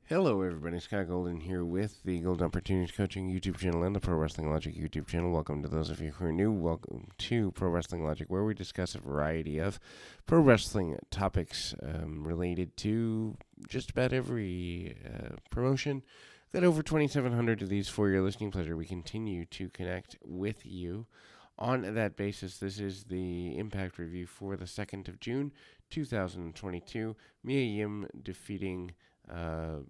Hello, everybody. Scott Golden here with the Golden Opportunities Coaching YouTube channel and the Pro Wrestling Logic YouTube channel. Welcome to those of you who are new. Welcome to Pro Wrestling Logic, where we discuss a variety of pro wrestling topics related to just about every promotion. Got over 2,700 of these for your listening pleasure. We continue to connect with you. On that basis, this is the Impact Review for the 2nd of June, 2022. Mia Yim uh,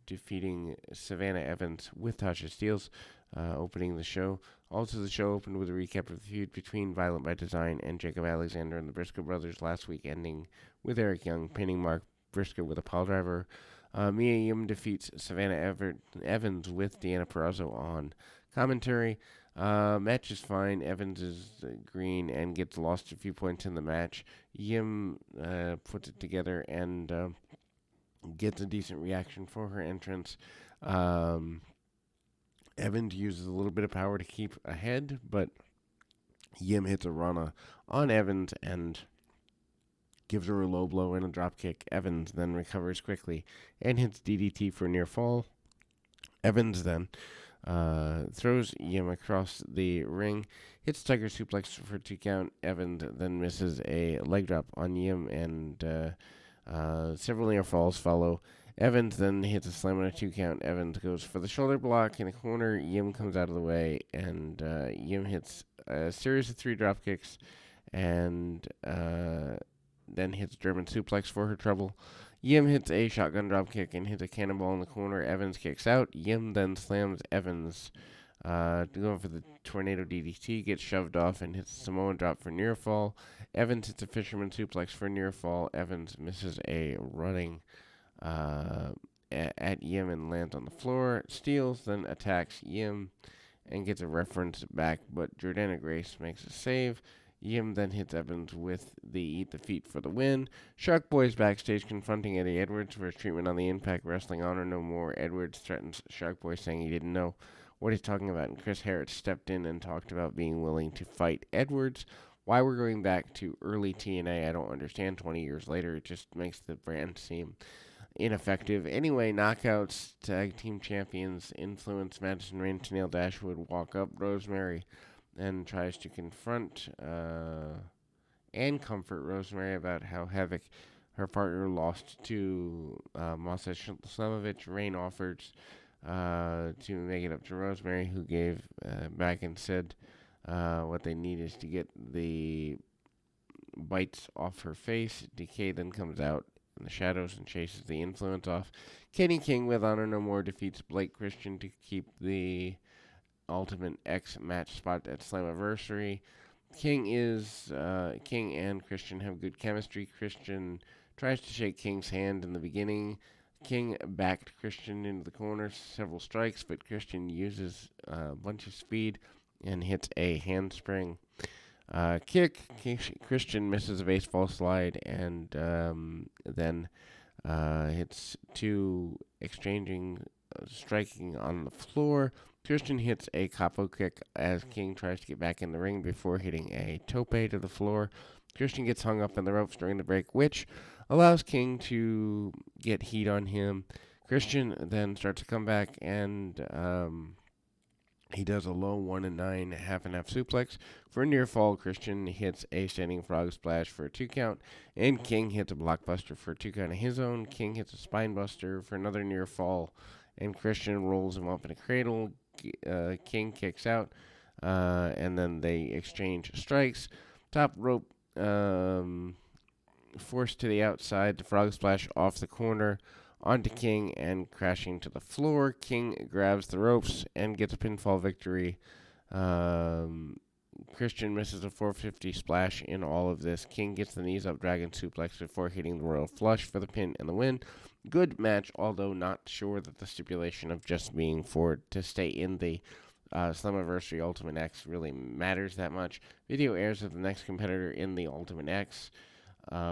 defeating Savannah Evans with Tasha Steelz, opening the show. Also, the show opened with a recap of the feud between Violent by Design and Jacob Alexander and the Briscoe brothers last week, ending with Eric Young pinning Mark Briscoe with a pile driver. Mia Yim defeats Savannah Evans with Deanna Purrazzo on commentary. Match is fine. Evans is green and gets lost a few points in the match. Yim puts it together and gets a decent reaction for her entrance. Um, Evans uses a little bit of power to keep ahead, but Yim hits a Rana on Evans and gives her a low blow and a drop kick. Evans then recovers quickly and hits DDT for near fall. Evans then throws Yim across the ring, hits Tiger Suplex for 2 count. Evans then misses a leg drop on Yim, and several near falls follow. Evans then hits a slam on a 2 count. Evans goes for the shoulder block in a corner. Yim comes out of the way, and Yim hits a series of 3 drop kicks, and then hits German suplex for her trouble. Yim hits a shotgun drop kick and hits a cannonball in the corner. Evans kicks out. Yim then slams Evans, going for the tornado DDT, gets shoved off and hits a Samoan drop for near fall. Evans hits a fisherman suplex for near fall. Evans misses a running at Yim and lands on the floor. Steelz then attacks Yim and gets a reference back, but Jordana Grace makes a save. Yim then hits Evans with the Eat the Feet for the win. Shark Boy is backstage confronting Eddie Edwards for his treatment on the Impact Wrestling Honor No More. Edwards threatens Shark Boy, saying he didn't know what he's talking about, and Chris Harris stepped in and talked about being willing to fight Edwards. Why we're going back to early TNA, I don't understand. 20 years later, it just makes the brand seem ineffective. Anyway, Knockouts Tag Team Champions influence Madison Rayne, Tenille Dashwood walk up Rosemary and tries to confront and comfort Rosemary about how Havoc, her partner, lost to Masa Slamovich. Rayne offers to make it up to Rosemary, who gave back and said what they need is to get the bites off her face. Decay then comes out in the shadows and chases the influence off. Kenny King with Honor No More defeats Blake Christian to keep the Ultimate X match spot at Slammiversary. King and Christian have good chemistry. Christian tries to shake King's hand in the beginning. King backed Christian into the corner several strikes, but Christian uses a bunch of speed and hits a handspring kick. Christian misses a baseball slide and then hits 2 striking on the floor. Christian hits a capo kick as King tries to get back in the ring before hitting a tope to the floor. Christian gets hung up in the ropes during the break, which allows King to get heat on him. Christian then starts to come back, and he does a low 1 and 9 half and half suplex. For a near fall, Christian hits a standing frog splash for a 2 count, and King hits a blockbuster for a 2 count of his own. King hits a spine buster for another near fall, and Christian rolls him up in a cradle. King kicks out, and then they exchange strikes. Top rope forced to the outside, the frog splash off the corner onto King and crashing to the floor. King grabs the ropes and gets a pinfall victory. Christian misses a 450 splash in all of this. King gets the knees up dragon suplex before hitting the royal flush for the pin and the win. Good match, although not sure that the stipulation of just being for to stay in the Slammiversary Ultimate X really matters that much. Video airs of the next competitor in the Ultimate X,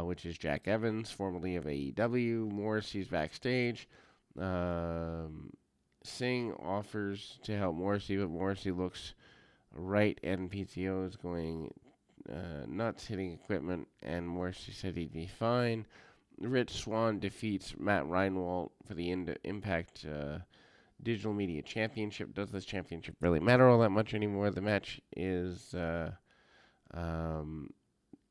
which is Jack Evans, formerly of AEW. Morrissey's backstage. Singh offers to help Morrissey, but Morrissey looks right, and PTO is going nuts, hitting equipment, and Morrissey said he'd be fine. Rich Swann defeats Matt Reinwald for the Impact Digital Media Championship. Does this championship really matter all that much anymore? The match is um,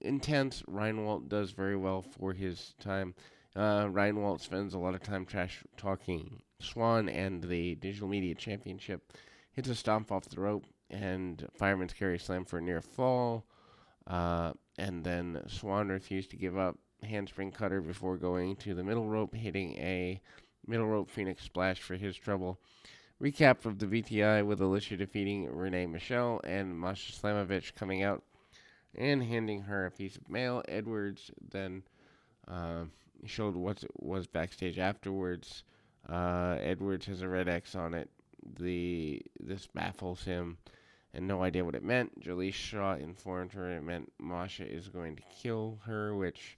intense. Reinwald does very well for his time. Reinwald spends a lot of time trash talking Swann and the Digital Media Championship. Hits a stomp off the rope and fireman's carry slam for a near fall. And then Swann refused to give up. Handspring cutter before going to the middle rope, hitting a middle rope Phoenix splash for his trouble. Recap of the VTI with Alicia defeating Renee Michelle and Masha Slamovich coming out and handing her a piece of mail. Edwards then showed what was backstage afterwards. Edwards has a red X on it. This baffles him and no idea what it meant. Jolie Shaw informed her it meant Masha is going to kill her, which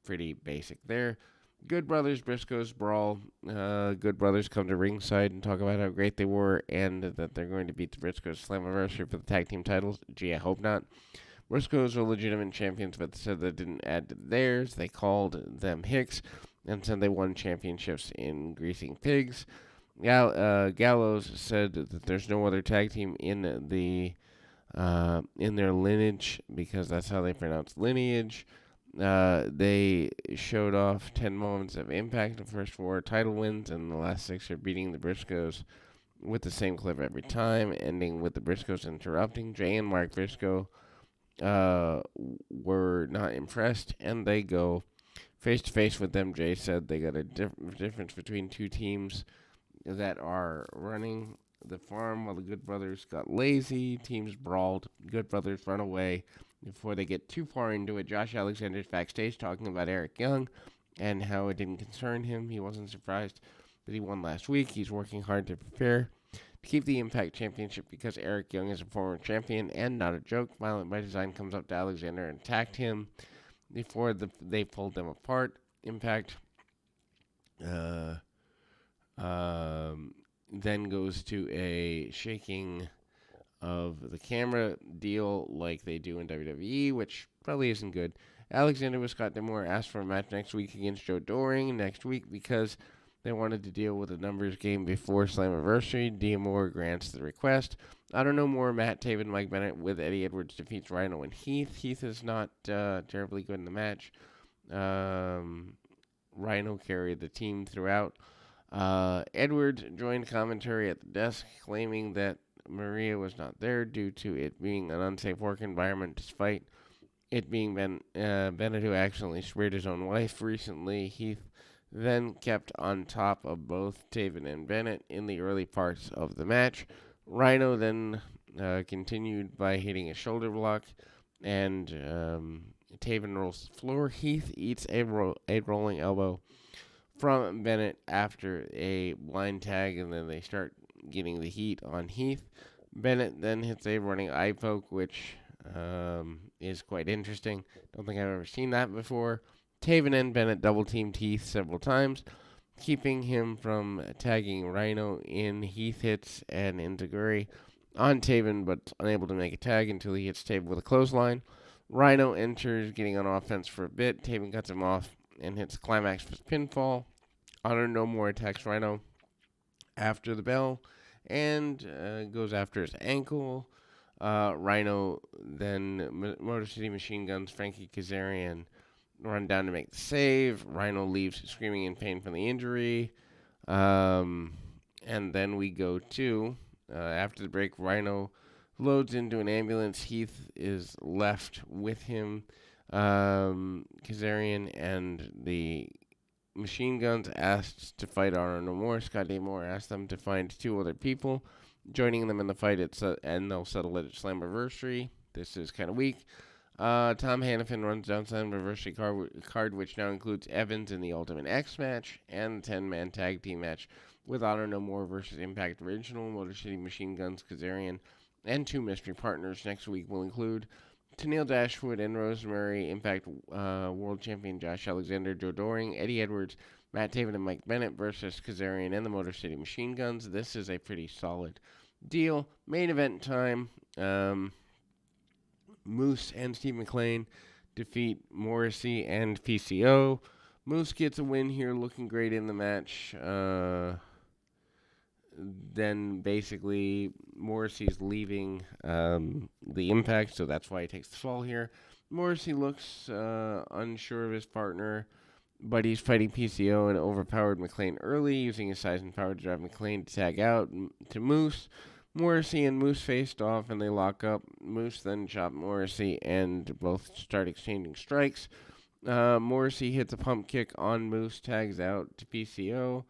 pretty basic there. Good Brothers Briscoes brawl. Good Brothers come to ringside and talk about how great they were and that they're going to beat the Briscoes Slammiversary for the tag team titles. Gee, I hope not. Briscoes are legitimate champions, but said they didn't add to theirs. They called them Hicks and said they won championships in greasing pigs. Gallows said that there's no other tag team in their lineage because that's how they pronounce lineage. They showed off 10 moments of impact. The first 4 title wins, and the last 6 are beating the Briscoes with the same clip every time, ending with the Briscoes interrupting. Jay and Mark Briscoe were not impressed, and they go face-to-face with them. Jay said they got a difference between two teams that are running the farm while the Good Brothers got lazy. Teams brawled. Good Brothers run away. Before they get too far into it, Josh Alexander's backstage talking about Eric Young and how it didn't concern him. He wasn't surprised that he won last week. He's working hard to prepare to keep the Impact Championship because Eric Young is a former champion and not a joke. Violent by Design comes up to Alexander and attacked him before they pulled them apart. Impact then goes to a shaking of the camera deal like they do in WWE, which probably isn't good. Alexander with Scott D'Amore asked for a match next week against Joe Doring next week because they wanted to deal with a numbers game before Slammiversary. D'Amore grants the request. I don't know more. Matt Taven, Mike Bennett with Eddie Edwards defeats Rhino and Heath. Heath is not terribly good in the match. Rhino carried the team throughout. Edwards joined commentary at the desk, claiming that Maria was not there due to it being an unsafe work environment, despite it being Bennett who accidentally speared his own wife recently. Heath then kept on top of both Taven and Bennett in the early parts of the match. Rhino then continued by hitting a shoulder block, and Taven rolls the floor. Heath eats a rolling elbow from Bennett after a blind tag, and then they start getting the heat on Heath. Bennett then hits a running eye poke, which is quite interesting. Don't think I've ever seen that before. Taven and Bennett double-teamed Heath several times, keeping him from tagging Rhino in. Heath hits an enziguri on Taven, but unable to make a tag until he hits Taven with a clothesline. Rhino enters, getting on offense for a bit. Taven cuts him off and hits climax for pinfall. Honor No More attacks Rhino after the bell and goes after his ankle. Rhino then Motor City Machine Guns Frankie Kazarian run down to make the save. Rhino leaves screaming in pain from the injury. And then we go to, after the break, Rhino loads into an ambulance. Heath is left with him. Kazarian and the Machine Guns asked to fight Honor No More. Scott D'Amore asked them to find 2 other people, joining them in the fight, and they'll settle it at Slammiversary. This is kind of weak. Tom Hannafin runs down Slammiversary card, which now includes Evans in the Ultimate X match and the 10-man tag team match with Honor No More versus Impact Original, Motor City Machine Guns, Kazarian, and 2 mystery partners. Next week will include Tennille Dashwood and Rosemary, Impact World Champion Josh Alexander, Joe Doring, Eddie Edwards, Matt Taven, and Mike Bennett versus Kazarian and the Motor City Machine Guns. This is a pretty solid deal. Main event time. Moose and Steve McLean defeat Morrissey and PCO. Moose gets a win here, looking great in the match. Then basically Morrissey's leaving the Impact, so that's why he takes the fall here. Morrissey looks unsure of his partner, but he's fighting PCO and overpowered McLean early, using his size and power to drive McLean to tag out to Moose. Morrissey and Moose faced off, and they lock up. Moose then chopped Morrissey, and both start exchanging strikes. Morrissey hits a pump kick on Moose, tags out to PCO.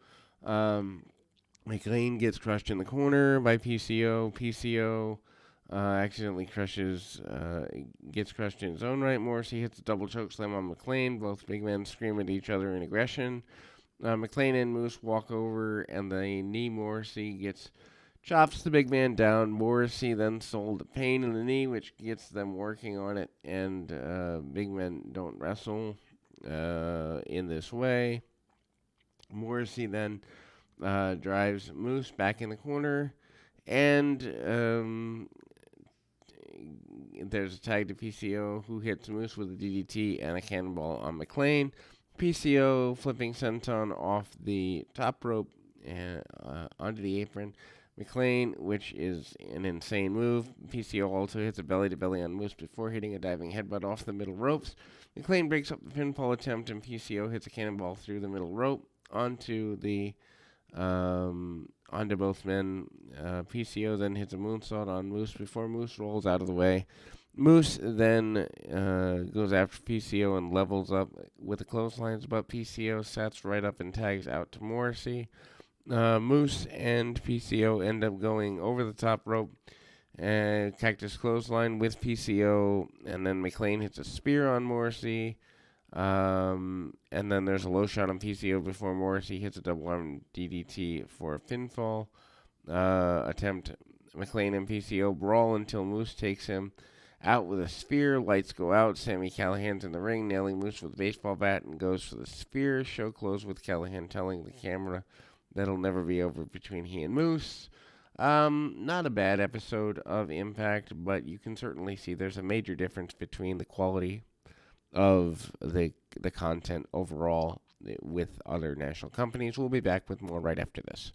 McLean gets crushed in the corner by PCO. PCO accidentally gets crushed in his own right. Morrissey hits a double choke slam on McLean. Both big men scream at each other in aggression. McLean and Moose walk over, and the knee Morrissey chops the big man down. Morrissey then sold a pain in the knee, which gets them working on it, and big men don't wrestle in this way. Morrissey then drives Moose back in the corner, and there's a tag to PCO, who hits Moose with a DDT and a cannonball on McLean. PCO flipping senton off the top rope and onto the apron. McLean, which is an insane move. PCO also hits a belly-to-belly on Moose before hitting a diving headbutt off the middle ropes. McLean breaks up the pinfall attempt, and PCO hits a cannonball through the middle rope onto both men. PCO then hits a moonsault on Moose before Moose rolls out of the way. Moose then goes after PCO and levels up with the clotheslines, but PCO sets right up and tags out to Morrissey. Moose and PCO end up going over the top rope and Cactus clothesline with PCO, and then McLean hits a spear on Morrissey. And then there's a low shot on PCO before Morrissey hits a double arm DDT for a pinfall attempt. McLean and PCO brawl until Moose takes him out with a spear. Lights go out. Sami Callihan's in the ring, nailing Moose with a baseball bat, and goes for the spear. Show closed with Callihan telling the camera that'll never be over between he and Moose. Not a bad episode of Impact, but you can certainly see there's a major difference between the quality of the content overall with other national companies. We'll be back with more right after this.